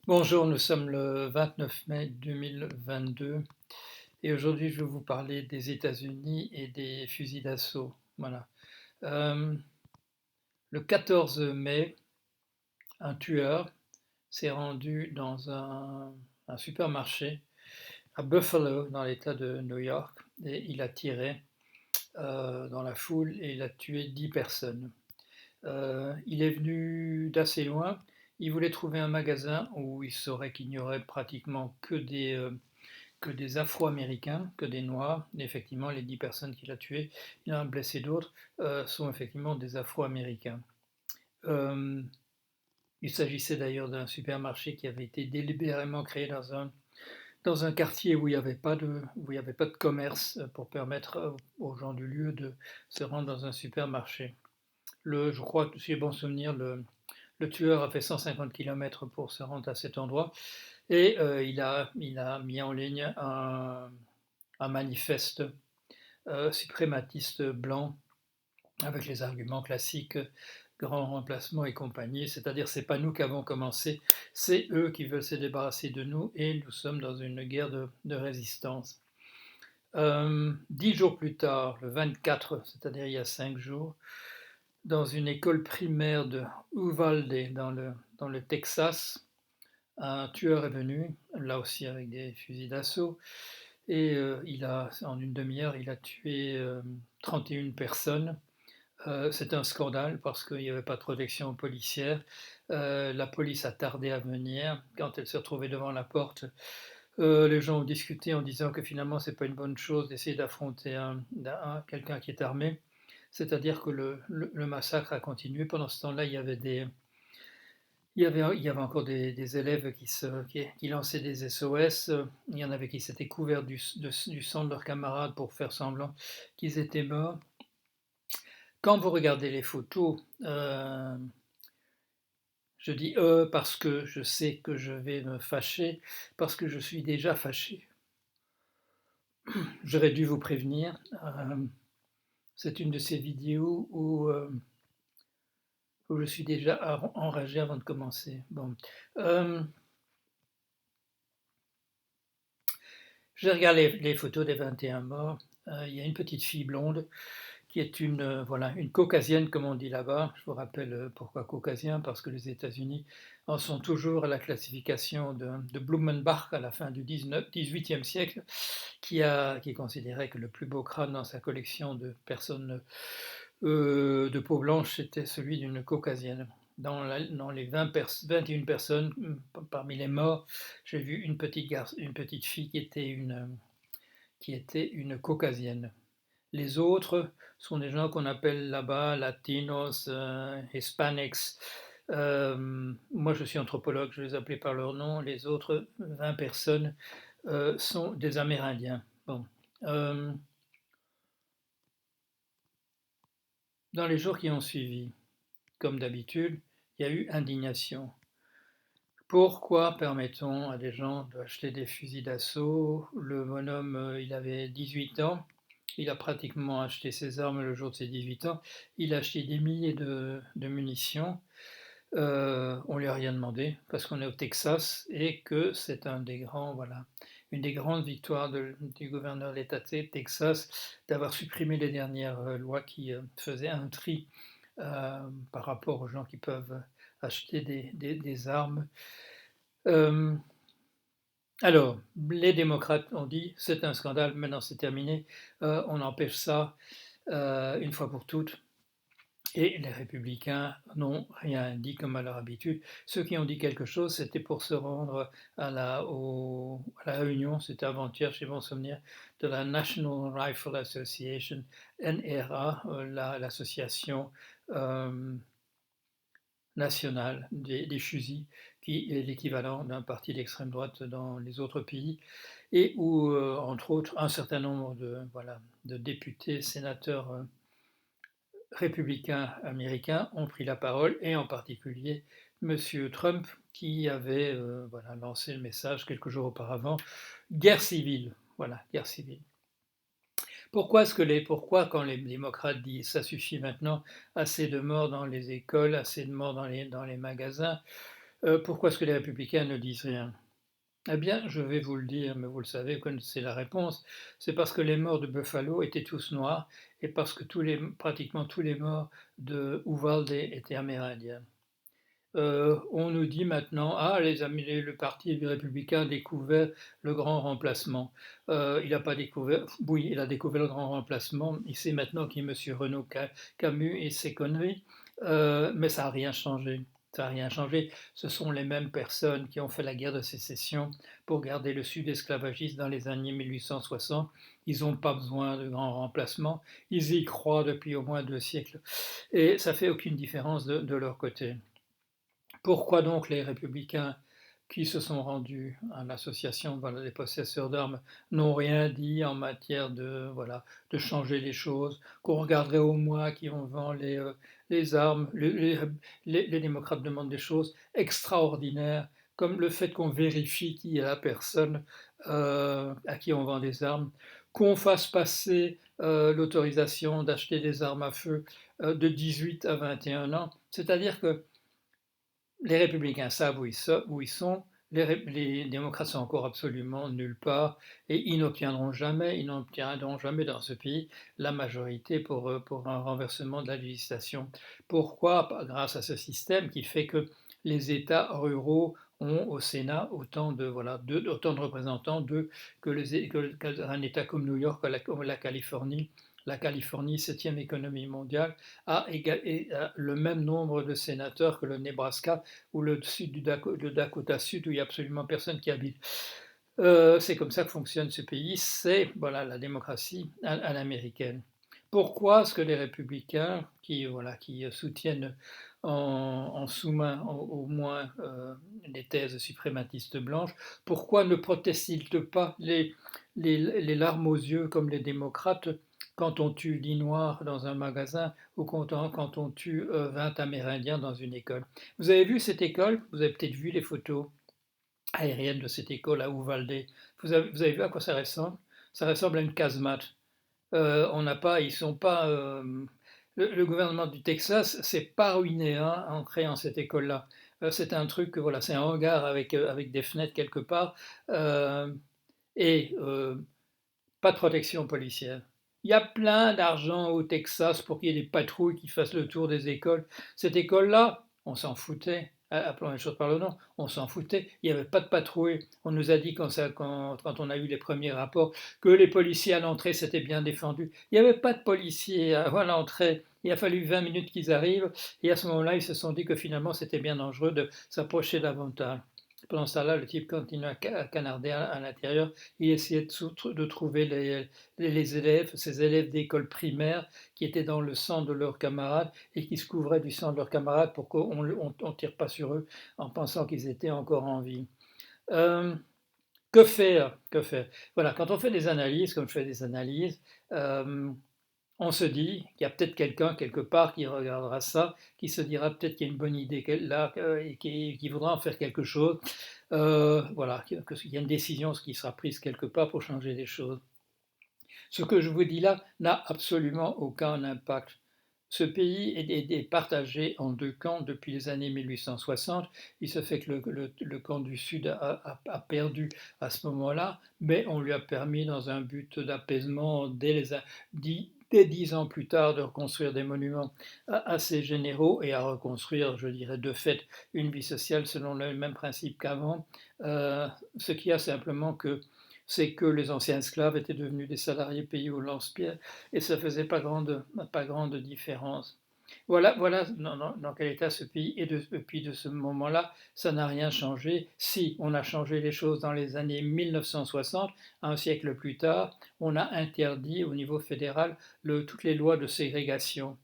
Bonjour, nous sommes le 29 mai 2022 et aujourd'hui je vais vous parler des États-Unis et des fusils d'assaut. Voilà. Euh, le 14 mai, un tueur s'est rendu dans un supermarché à Buffalo, dans l'État de New York, et il a tiré dans la foule et il a tué 10 personnes. Il est venu d'assez loin. Il voulait trouver un magasin où il saurait qu'il n'y aurait pratiquement que des Afro-Américains, que des Noirs. Et effectivement, les 10 personnes qu'il a tuées, il en a blessé d'autres, sont effectivement des Afro-Américains. Euh, il s'agissait d'ailleurs d'un supermarché qui avait été délibérément créé dans un quartier où il n'y avait pas de commerce pour permettre aux gens du lieu de se rendre dans un supermarché. Je crois que si j'ai bon souvenir, le tueur a fait 150 km pour se rendre à cet endroit et il a mis en ligne un manifeste suprématiste blanc avec les arguments classiques, grand remplacement et compagnie, c'est-à-dire c'est pas nous qui avons commencé, c'est eux qui veulent se débarrasser de nous et nous sommes dans une guerre de résistance. 10 jours plus tard, le 24, c'est-à-dire il y a 5 jours, dans une école primaire de Uvalde dans le Texas, un tueur est venu, là aussi avec des fusils d'assaut, et en une demi-heure, il a tué 31 personnes. C'est un scandale parce qu'il n'y avait pas de protection policière. La police a tardé à venir. Quand elle s'est retrouvée devant la porte, les gens ont discuté en disant que finalement, c'est pas une bonne chose d'essayer d'affronter quelqu'un qui est armé. C'est-à-dire que le massacre a continué. Pendant ce temps-là, il y avait encore des élèves qui lançaient des SOS. Il y en avait qui s'étaient couverts du sang de leurs camarades pour faire semblant qu'ils étaient morts. Quand vous regardez les photos, je dis parce que je sais que je vais me fâcher, parce que je suis déjà fâché. J'aurais dû vous prévenir. C'est une de ces vidéos où je suis déjà enragé avant de commencer. Bon. Je regarde les photos des 21 morts. Il y a une petite fille blonde qui est voilà, une caucasienne, comme on dit là-bas. Je vous rappelle pourquoi caucasien, parce que les États-Unis en sont toujours à la classification de Blumenbach à la fin du 18e siècle, qui considérait que le plus beau crâne dans sa collection de personnes de peau blanche, c'était celui d'une caucasienne. Dans les 21 personnes, parmi les morts, j'ai vu une petite fille qui était une caucasienne. Les autres sont des gens qu'on appelle là-bas latinos, hispanics. Moi, je suis anthropologue, je les appelais par leur nom. Les autres 20 personnes sont des Amérindiens. Bon. Dans les jours qui ont suivi, comme d'habitude, il y a eu indignation. Pourquoi permettons à des gens d'acheter des fusils d'assaut? Le bonhomme, il avait 18 ans. Il a pratiquement acheté ses armes le jour de ses 18 ans. Il a acheté des milliers de munitions. On lui a rien demandé parce qu'on est au Texas et que c'est voilà, une des grandes victoires du gouverneur de l'État de Texas d'avoir supprimé les dernières lois qui faisaient un tri par rapport aux gens qui peuvent acheter des armes. Euh, alors, les démocrates ont dit c'est un scandale, maintenant c'est terminé, on empêche ça une fois pour toutes. Et les républicains n'ont rien dit comme à leur habitude. Ceux qui ont dit quelque chose, c'était pour se rendre à la réunion, c'était avant-hier, chez bon souvenir, de la National Rifle Association, NRA, l'association euh, nationale des fusils, qui est l'équivalent d'un parti d'extrême droite dans les autres pays, et où, entre autres, un certain nombre de députés, sénateurs républicains américains ont pris la parole, et en particulier M. Trump, qui avait lancé le message quelques jours auparavant, guerre civile. Voilà, guerre civile. Pourquoi quand les démocrates disent ça suffit maintenant, assez de morts dans les écoles, assez de morts dans les magasins, Pourquoi est-ce que les républicains ne disent rien? Eh bien, je vais vous le dire, mais vous le savez, vous connaissez la réponse. C'est parce que les morts de Buffalo étaient tous noirs et parce que pratiquement tous les morts de Uvalde étaient amérindiens. On nous dit maintenant, ah, le parti républicain a découvert le grand remplacement. Il n'a pas découvert, oui, il a découvert le grand remplacement. Il sait maintenant qui est M. Renaud Camus et ses conneries, mais ça n'a rien changé. Ça n'a rien changé. Ce sont les mêmes personnes qui ont fait la guerre de sécession pour garder le Sud esclavagiste dans les années 1860. Ils n'ont pas besoin de grands remplacements. Ils y croient depuis au moins 2 siècles. Et ça fait aucune différence de leur côté. Pourquoi donc les républicains qui se sont rendus à l'association voilà, des possesseurs d'armes n'ont rien dit en matière de changer les choses, qu'on regarderait au moins qui on vend les armes, les démocrates demandent des choses extraordinaires, comme le fait qu'on vérifie qui est la personne à qui on vend des armes, qu'on fasse passer l'autorisation d'acheter des armes à feu de 18 à 21 ans, c'est-à-dire que les républicains savent où ils sont, les démocrates sont encore absolument nulle part et ils n'obtiendront jamais dans ce pays la majorité pour un renversement de la législation. Pourquoi? Grâce à ce système qui fait que les États ruraux ont au Sénat autant de représentants qu'un État comme New York, comme la Californie, septième économie mondiale, a le même nombre de sénateurs que le Nebraska ou le Dakota Sud, où il n'y a absolument personne qui habite. C'est comme ça que fonctionne ce pays, c'est voilà, la démocratie à l'américaine. Pourquoi est-ce que les républicains, qui soutiennent en sous-main au moins les thèses suprématistes blanches, pourquoi ne protestent-ils pas les larmes aux yeux comme les démocrates quand on tue 10 Noirs dans un magasin ou quand on tue 20 Amérindiens dans une école? Vous avez vu cette école? Vous avez peut-être vu les photos aérienne de cette école à Uvalde. Vous avez vu à quoi ça ressemble? Ça ressemble à une casemate. On n'a pas, ils sont pas. Le gouvernement du Texas s'est pas ruiné hein, en créant cette école-là. C'est un truc, voilà, c'est un hangar avec des fenêtres quelque part euh, et pas de protection policière. Il y a plein d'argent au Texas pour qu'il y ait des patrouilles qui fassent le tour des écoles. Cette école-là, on s'en foutait. Appelons les choses par le nom, on s'en foutait. Il n'y avait pas de patrouille. On nous a dit quand on a eu les premiers rapports que les policiers à l'entrée s'étaient bien défendus. Il n'y avait pas de policiers à l'entrée. Il a fallu 20 minutes qu'ils arrivent. Et à ce moment-là, ils se sont dit que finalement, c'était bien dangereux de s'approcher davantage. Pendant ce temps-là, le type continue à canarder à l'intérieur. Il essayait de trouver les élèves, ces élèves d'école primaire qui étaient dans le sang de leurs camarades et qui se couvraient du sang de leurs camarades pour qu'on ne tire pas sur eux en pensant qu'ils étaient encore en vie. Euh, que faire? Que faire? Voilà, quand on fait des analyses, comme je fais des analyses, euh, on se dit qu'il y a peut-être quelqu'un quelque part qui regardera ça, qui se dira peut-être qu'il y a une bonne idée là et qui voudra en faire quelque chose. Voilà, qu'il y a une décision qui sera prise quelque part pour changer les choses. Ce que je vous dis là n'a absolument aucun impact. Ce pays est partagé en deux camps depuis les années 1860. Il se fait que le camp du Sud a perdu à ce moment-là, mais on lui a permis, dans un but d'apaisement, dès 10 ans plus tard, de reconstruire des monuments assez généraux et à reconstruire, je dirais, de fait, une vie sociale selon le même principe qu'avant. Ce qu'il y a simplement c'est que les anciens esclaves étaient devenus des salariés payés au lance-pierre et ça ne faisait pas grande différence. Voilà dans quel état ce pays est depuis de ce moment-là. Ça n'a rien changé. Si on a changé les choses dans les années 1960, un siècle plus tard, on a interdit au niveau fédéral toutes les lois de ségrégation.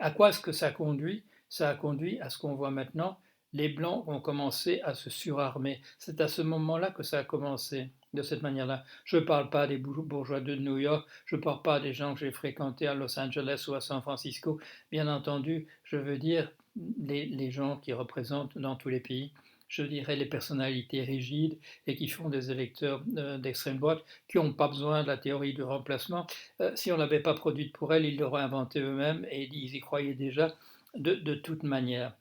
À quoi est-ce que ça conduit? Ça a conduit à ce qu'on voit maintenant. Les Blancs ont commencé à se surarmer. C'est à ce moment-là que ça a commencé de cette manière-là. Je ne parle pas des bourgeois de New York, je ne parle pas des gens que j'ai fréquentés à Los Angeles ou à San Francisco. Bien entendu, je veux dire les gens qui représentent dans tous les pays, je dirais les personnalités rigides et qui font des électeurs d'extrême droite qui n'ont pas besoin de la théorie du remplacement. Si on ne l'avait pas produite pour elle, ils l'auraient inventée eux-mêmes et ils y croyaient déjà de toute manière.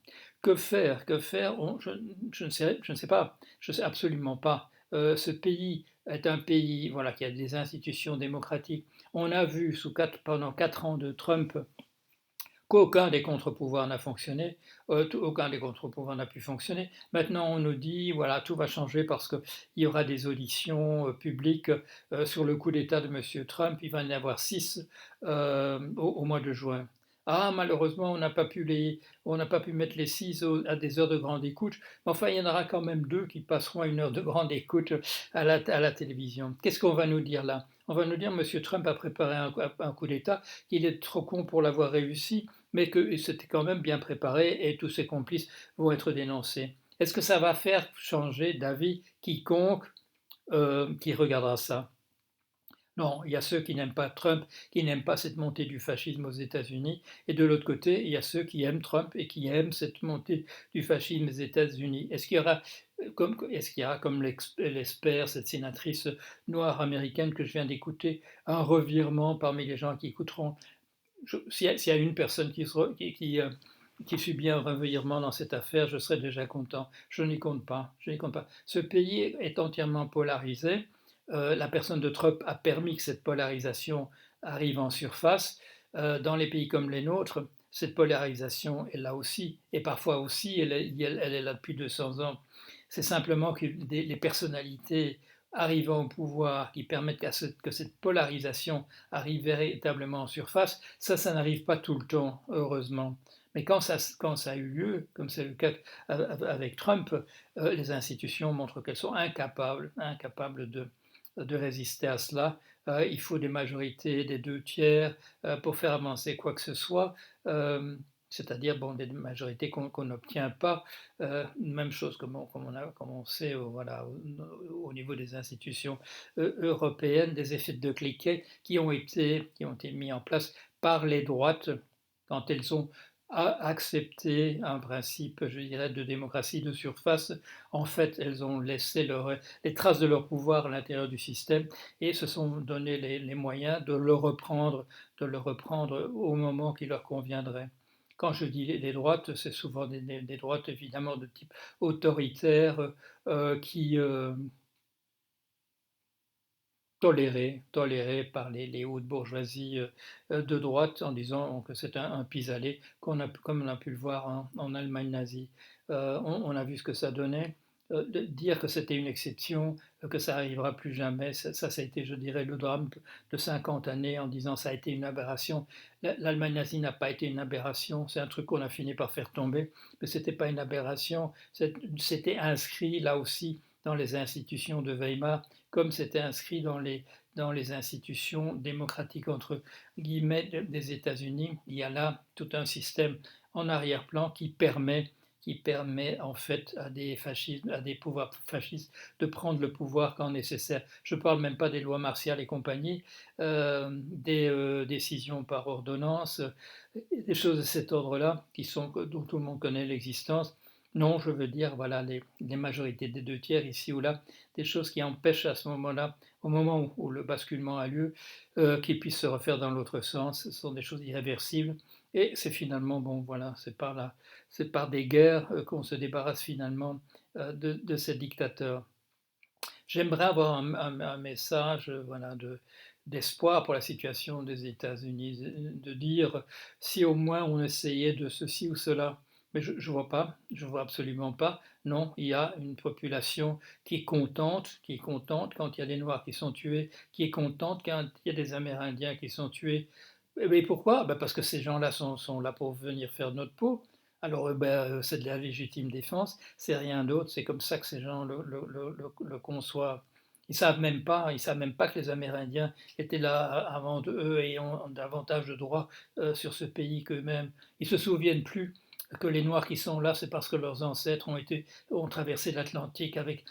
Que faire? Que faire? Je ne sais pas, je ne sais absolument pas. Ce pays est un pays, voilà, qui a des institutions démocratiques. On a vu pendant 4 ans de Trump qu'aucun des contre-pouvoirs n'a fonctionné, aucun des contre-pouvoirs n'a pu fonctionner. Maintenant, on nous dit, voilà, tout va changer parce qu'il y aura des auditions publiques sur le coup d'État de M. Trump. Il va y en avoir 6 au mois de juin. Ah, malheureusement, on n'a pas pu mettre les 6 à des heures de grande écoute, mais enfin, il y en aura quand même 2 qui passeront à une heure de grande écoute à la télévision. Qu'est-ce qu'on va nous dire là? On va nous dire M. Trump a préparé un coup d'État, qu'il est trop con pour l'avoir réussi, mais que c'était quand même bien préparé et tous ses complices vont être dénoncés. Est-ce que ça va faire changer d'avis quiconque qui regardera ça? Non, il y a ceux qui n'aiment pas Trump, qui n'aiment pas cette montée du fascisme aux États-Unis, et de l'autre côté, il y a ceux qui aiment Trump et qui aiment cette montée du fascisme aux États-Unis. Est-ce qu'il y aura, comme l'espère cette sénatrice noire américaine que je viens d'écouter, un revirement parmi les gens qui écouteront? S'il y a une personne qui subit un revirement dans cette affaire, je serais déjà content. Je n'y compte pas. Je n'y compte pas. Ce pays est entièrement polarisé. La personne de Trump a permis que cette polarisation arrive en surface. Dans les pays comme les nôtres, cette polarisation est là aussi, et parfois aussi, elle est là depuis 200 ans. C'est simplement que les personnalités arrivant au pouvoir qui permettent que cette polarisation arrive véritablement en surface, ça n'arrive pas tout le temps, heureusement. Mais quand ça a eu lieu, comme c'est le cas avec Trump, les institutions montrent qu'elles sont incapables de résister à cela. Il faut des majorités des 2 tiers pour faire avancer quoi que ce soit. C'est-à-dire bon, des majorités qu'on n'obtient pas. Même chose comme on sait voilà, au niveau des institutions européennes, des effets de cliquet qui ont été mis en place par les droites quand elles ont accepté un principe, je dirais, de démocratie de surface. En fait, elles ont laissé les traces de leur pouvoir à l'intérieur du système et se sont donné les moyens de le reprendre au moment qui leur conviendrait. Quand je dis les droites, c'est souvent des droites évidemment de type autoritaire qui tolérées par les hautes bourgeoisies de droite en disant que c'est un pis-aller, comme on a pu le voir en Allemagne nazie. On a vu ce que ça donnait. Dire que c'était une exception, que ça n'arrivera plus jamais, ça a été, je dirais, le drame de 50 années en disant ça a été une aberration. L'Allemagne nazie n'a pas été une aberration, c'est un truc qu'on a fini par faire tomber, mais ce n'était pas une aberration, c'était inscrit là aussi dans les institutions de Weimar, comme c'était inscrit dans les institutions démocratiques entre guillemets des États-Unis. Il y a là tout un système en arrière-plan qui permet en fait à à des pouvoirs fascistes de prendre le pouvoir quand nécessaire. Je ne parle même pas des lois martiales et compagnie, des décisions par ordonnance, des choses de cet ordre-là dont tout le monde connaît l'existence. Non, je veux dire, voilà, les majorités des 2 tiers ici ou là, des choses qui empêchent à ce moment-là, au moment où le basculement a lieu, qu'ils puissent se refaire dans l'autre sens. Ce sont des choses irréversibles. Et c'est finalement, bon, voilà, c'est par des guerres qu'on se débarrasse finalement de ces dictateurs. J'aimerais avoir un message voilà, d'espoir pour la situation des États-Unis, de dire si au moins on essayait de ceci ou cela. Mais je ne vois pas, je vois absolument pas. Non, il y a une population qui est contente quand il y a des Noirs qui sont tués, qui est contente quand il y a des Amérindiens qui sont tués. Et pourquoi? Ben parce que ces gens-là sont là pour venir faire notre peau. Alors, c'est de la légitime défense, c'est rien d'autre, c'est comme ça que ces gens le conçoivent. Ils savent même pas que les Amérindiens étaient là avant eux et ont davantage de droits sur ce pays qu'eux-mêmes. Ils se souviennent plus que les Noirs qui sont là, c'est parce que leurs ancêtres ont traversé l'Atlantique avec,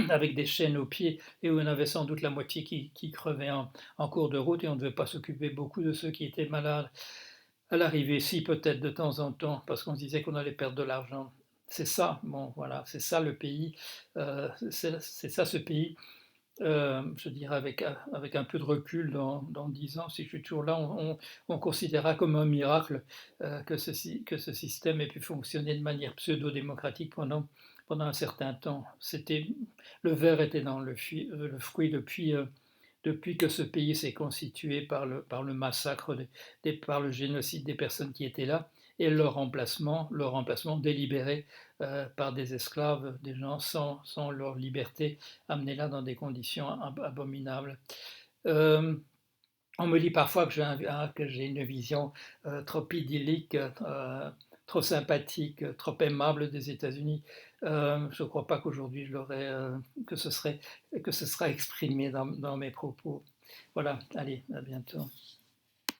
avec des chaînes aux pieds et où on avait sans doute la moitié qui crevait en cours de route et on ne devait pas s'occuper beaucoup de ceux qui étaient malades. À l'arrivée, si peut-être de temps en temps, parce qu'on se disait qu'on allait perdre de l'argent. C'est ça, bon voilà, c'est ça le pays, c'est ça ce pays. je dirais avec un peu de recul dans 10 ans, si je suis toujours là, on considérera comme un miracle que ce système ait pu fonctionner de manière pseudo-démocratique pendant un certain temps. Le ver était dans le fruit depuis que ce pays s'est constitué par le massacre, par le génocide des personnes qui étaient là, et leur remplacement délibéré par des esclaves, des gens sans leur liberté, amenés là dans des conditions abominables. Euh, on me dit parfois que j'ai une vision trop idyllique, trop sympathique, trop aimable des États-Unis. Je ne crois pas qu'aujourd'hui que ce sera exprimé dans mes propos. Voilà, allez, à bientôt.